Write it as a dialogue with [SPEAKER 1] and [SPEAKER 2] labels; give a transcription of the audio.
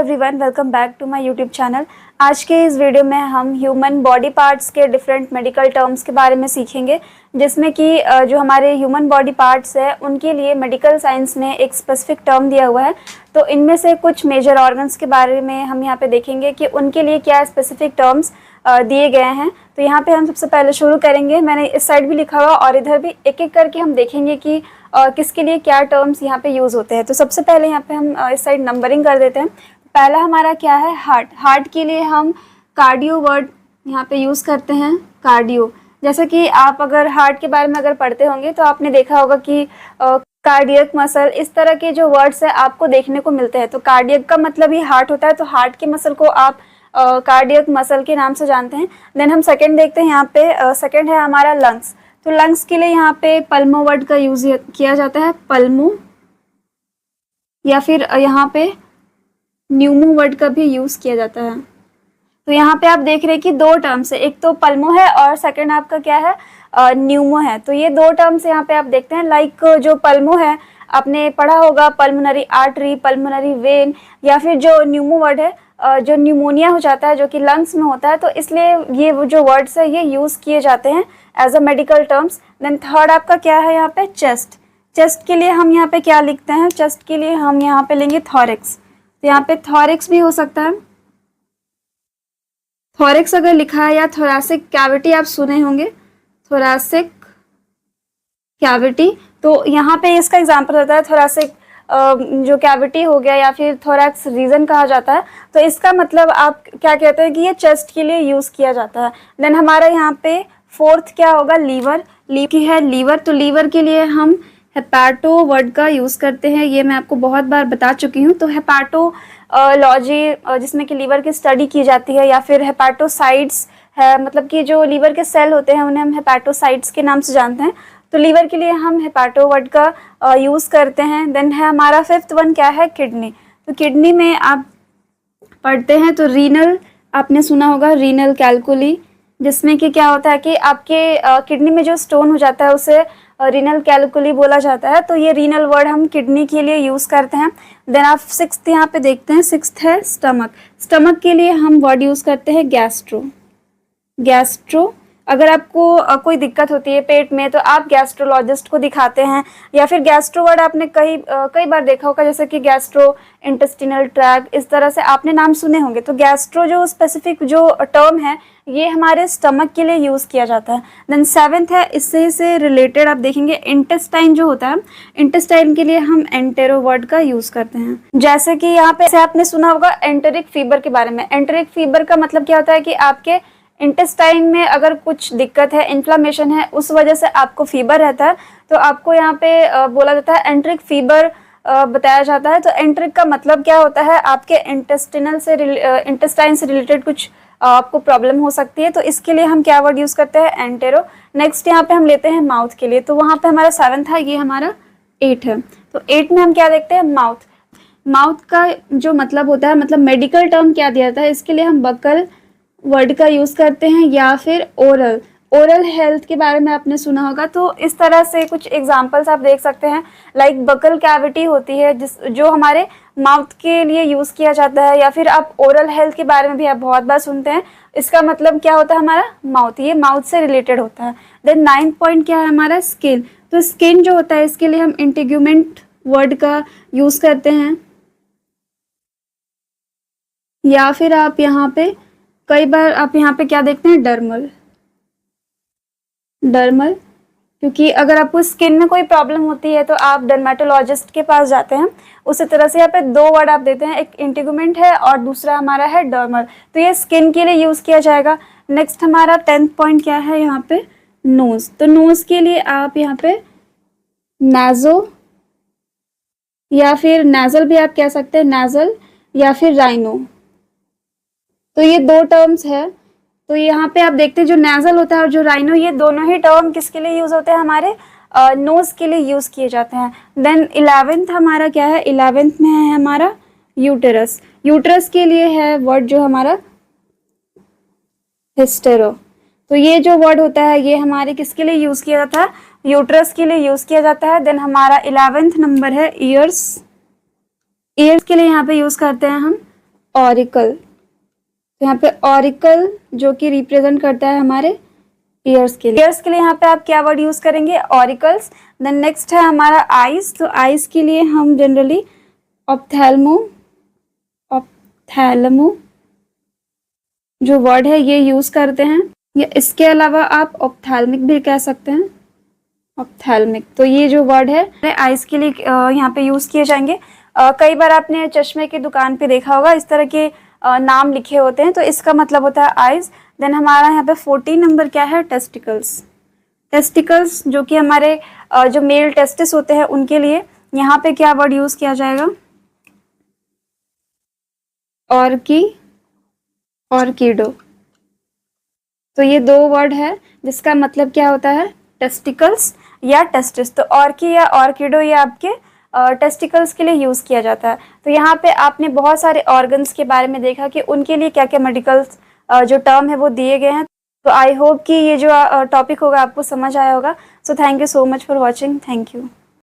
[SPEAKER 1] Everyone, welcome back to my YouTube channel. आज के इस वीडियो में हम ह्यूमन बॉडी पार्ट्स के डिफरेंट मेडिकल टर्म्स के बारे में सीखेंगे, जिसमें कि जो हमारे ह्यूमन बॉडी पार्ट्स है उनके लिए मेडिकल साइंस ने एक स्पेसिफिक टर्म दिया हुआ है। तो इनमें से कुछ मेजर ऑर्गन्स के बारे में हम यहाँ पे देखेंगे कि उनके लिए क्या स्पेसिफिक टर्म्स दिए गए हैं। तो यहाँ पे हम सबसे पहले शुरू करेंगे, मैंने इस साइड भी लिखा हुआ और इधर भी एक एक करके हम देखेंगे कि किसके लिए क्या टर्म्स यहाँ पे यूज़ होते हैं। तो सबसे पहले यहाँ पे हम इस साइड नंबरिंग कर देते हैं। पहला हमारा क्या है, हार्ट। हार्ट के लिए हम कार्डियो वर्ड यहाँ पे यूज़ करते हैं, कार्डियो। जैसे कि आप अगर हार्ट के बारे में अगर पढ़ते होंगे तो आपने देखा होगा कि कार्डियक मसल, इस तरह के जो वर्ड्स है आपको देखने को मिलते हैं। तो कार्डियक का मतलब ही हार्ट होता है, तो हार्ट के मसल को आप कार्डियक मसल के नाम से जानते हैं। देन हम सेकंड देखते हैं, यहाँ पे सेकंड है हमारा लंग्स। तो लंग्स के लिए यहाँ पे पल्मो वर्ड का यूज किया जाता है, पल्मो, या फिर यहाँ पे न्यूमो वर्ड का भी यूज किया जाता है। तो यहाँ पे आप देख रहे हैं कि दो टर्म्स है, एक तो पल्मो है और सेकंड आपका क्या है, न्यूमो है। तो ये दो टर्म्स यहाँ पे आप देखते हैं। लाइक जो पल्मो है आपने पढ़ा होगा पल्मोनरी आर्टरी, पल्मोनरी वेन, या फिर जो न्यूमो वर्ड है जो न्यूमोनिया हो जाता है जो कि लंग्स में होता है। तो इसलिए ये जो वर्ड्स है ये यूज़ किए जाते हैं as a medical terms. Then third आपका क्या है यहाँ पे, चेस्ट। चेस्ट के लिए हम यहाँ पे क्या लिखते हैं, चेस्ट के लिए हम यहाँ पे लेंगे थॉरिक्स। तो यहाँ पे थॉरिक्स भी हो सकता है, थॉरिक्स अगर लिखा है, या थोरासिक कैविटी आप सुने होंगे, थोरासिक कैविटी। तो यहाँ पे इसका एग्जाम्पल होता है थोरासिक जो कैविटी हो गया, या फिर थोरैक्स रीजन कहा जाता है। तो इसका मतलब आप क्या कहते हैं कि ये चेस्ट के लिए यूज़ किया जाता है। देन हमारा यहाँ पे फोर्थ क्या होगा, लीवर। की है लीवर, तो लीवर के लिए हम हेपाटो वर्ड का यूज़ करते हैं। ये मैं आपको बहुत बार बता चुकी हूँ। तो हेपाटोलॉजी जिसमें कि लीवर की स्टडी की जाती है, या फिर हेपाटोसाइट्स है, मतलब कि जो लीवर के सेल होते हैं उन्हें हम हेपाटोसाइट्स के नाम से जानते हैं। तो लीवर के लिए हम हेपाटो वर्ड का यूज़ करते हैं। देन है हमारा फिफ्थ वन क्या है, किडनी। तो किडनी में आप पढ़ते हैं तो रीनल, आपने सुना होगा रीनल कैलकुली, जिसमें कि क्या होता है कि आपके किडनी में जो स्टोन हो जाता है उसे रीनल कैलकुली बोला जाता है। तो ये रीनल वर्ड हम किडनी के लिए यूज़ करते हैं। देन आप सिक्स्थ यहाँ पे देखते हैं, सिक्स्थ है स्टमक। स्टमक के लिए हम वर्ड यूज़ करते हैं गैस्ट्रो। गैस्ट्रो, अगर आपको कोई दिक्कत होती है पेट में तो आप गैस्ट्रोलॉजिस्ट को दिखाते हैं। या फिर गैस्ट्रो वर्ड आपने कई बार देखा होगा, जैसे कि गैस्ट्रो इंटेस्टिनल ट्रैक्ट, इस तरह से आपने नाम सुने होंगे। तो गैस्ट्रो जो स्पेसिफिक जो टर्म है ये हमारे स्टमक के लिए यूज़ किया जाता है। देन सेवेंथ है, इससे से रिलेटेड आप देखेंगे इंटेस्टाइन जो होता है, इंटेस्टाइन के लिए हम एंटेरो वर्ड का यूज़ करते हैं। जैसे कि यहाँ पे आपने सुना होगा एंटेरिक फीवर के बारे में। एंटेरिक फीवर का मतलब क्या होता है कि आपके इंटेस्टाइन में अगर कुछ दिक्कत है, इन्फ्लामेशन है, उस वजह से आपको फीवर रहता है, तो आपको यहाँ पे बोला जाता है एंटेरिक फीवर बताया जाता है। तो एंटेरिक का मतलब क्या होता है, आपके इंटेस्टाइन से रिलेटेड कुछ आपको प्रॉब्लम हो सकती है, तो इसके लिए हम क्या वर्ड यूज़ करते हैं, एंटेरो। नेक्स्ट यहाँ पे हम लेते हैं माउथ के लिए। तो वहाँ पे हमारा 7 था, ये हमारा 8 है। तो 8 में हम क्या देखते हैं, माउथ। माउथ का जो मतलब होता है, मतलब मेडिकल टर्म क्या दिया जाता है, इसके लिए हम बकल वर्ड का यूज़ करते हैं, या फिर ओरल। ओरल हेल्थ के बारे में आपने सुना होगा। तो इस तरह से कुछ एग्जांपल्स आप देख सकते हैं। लाइक बकल कैविटी होती है जो हमारे माउथ के लिए यूज़ किया जाता है, या फिर आप ओरल हेल्थ के बारे में भी आप बहुत बार सुनते हैं। इसका मतलब क्या होता है, हमारा माउथ, ये माउथ से रिलेटेड होता है। देन 9th पॉइंट क्या है हमारा, स्किन। तो स्किन जो होता है इसके लिए हम इंटीग्यूमेंट वर्ड का यूज़ करते हैं, या फिर आप यहाँ पे कई बार आप यहाँ पे क्या देखते हैं, डर्मल। डर्मल, क्योंकि अगर आपको स्किन में कोई प्रॉब्लम होती है तो आप डर्मेटोलॉजिस्ट के पास जाते हैं। उसी तरह से यहाँ पे दो वर्ड आप देते हैं, एक इंटीग्यूमेंट है और दूसरा हमारा है डर्मल। तो ये स्किन के लिए यूज़ किया जाएगा। नेक्स्ट हमारा 10th पॉइंट क्या है यहाँ पे, नोज। तो नोज के लिए आप यहाँ पे नाजो, या फिर नाजल भी आप कह सकते हैं, नाजल, या फिर राइनो। तो ये दो टर्म्स है। तो यहाँ पे आप देखते हैं जो नेजल होता है और जो राइनो, ये दोनों ही टर्म किसके लिए यूज़ होते हैं, हमारे नोज के लिए यूज़ किए जाते हैं। देन 11th हमारा क्या है, 11th में है हमारा यूटेरस। यूटेरस के लिए है वर्ड जो हमारा हिस्टेरो। तो ये जो वर्ड होता है ये हमारे किसके लिए यूज़ किया जाता है, यूट्रस के लिए यूज़ किया जाता है। देन हमारा 11th नंबर है ईयर्स। ईयर्स के लिए यहाँ पे यूज़ करते हैं हम ऑरिकल, तो यहाँ पे ऑरिकल जो कि रिप्रेजेंट करता है हमारे ईयर्स के लिए। ईयर्स के लिए यहाँ पे आप क्या वर्ड यूज करेंगे? ऑरिकल्स। देन नेक्स्ट है हमारा आईज, तो आईज के लिए हम जनरली ऑप्थेल्मो जो वर्ड है ये यूज करते हैं, या इसके अलावा आप ऑप्थेल्मिक भी कह सकते हैं, ऑप्थेल्मिक। तो ये जो वर्ड है आईज के लिए यहाँ पे यूज किए जाएंगे। कई बार आपने चश्मे की दुकान पे देखा होगा इस तरह के नाम लिखे होते हैं, तो इसका मतलब होता है आईज। देन हमारा यहाँ पे 14 नंबर क्या है? टेस्टिकल्स। टेस्टिकल्स जो कि हमारे जो मेल टेस्टिस होते हैं उनके लिए यहाँ पे क्या वर्ड यूज किया जाएगा? ऑर्किडो। तो ये दो वर्ड है जिसका मतलब क्या होता है? टेस्टिकल्स या टेस्टिस। तो ऑर्की या ऑर्किडो ये आपके टेस्टिकल्स के लिए यूज किया जाता है। तो यहाँ पे आपने बहुत सारे ऑर्गन्स के बारे में देखा कि उनके लिए क्या क्या मेडिकल जो टर्म है वो दिए गए हैं। तो आई होप कि ये जो टॉपिक होगा आपको समझ आया होगा। So thank you so much for watching. Thank you.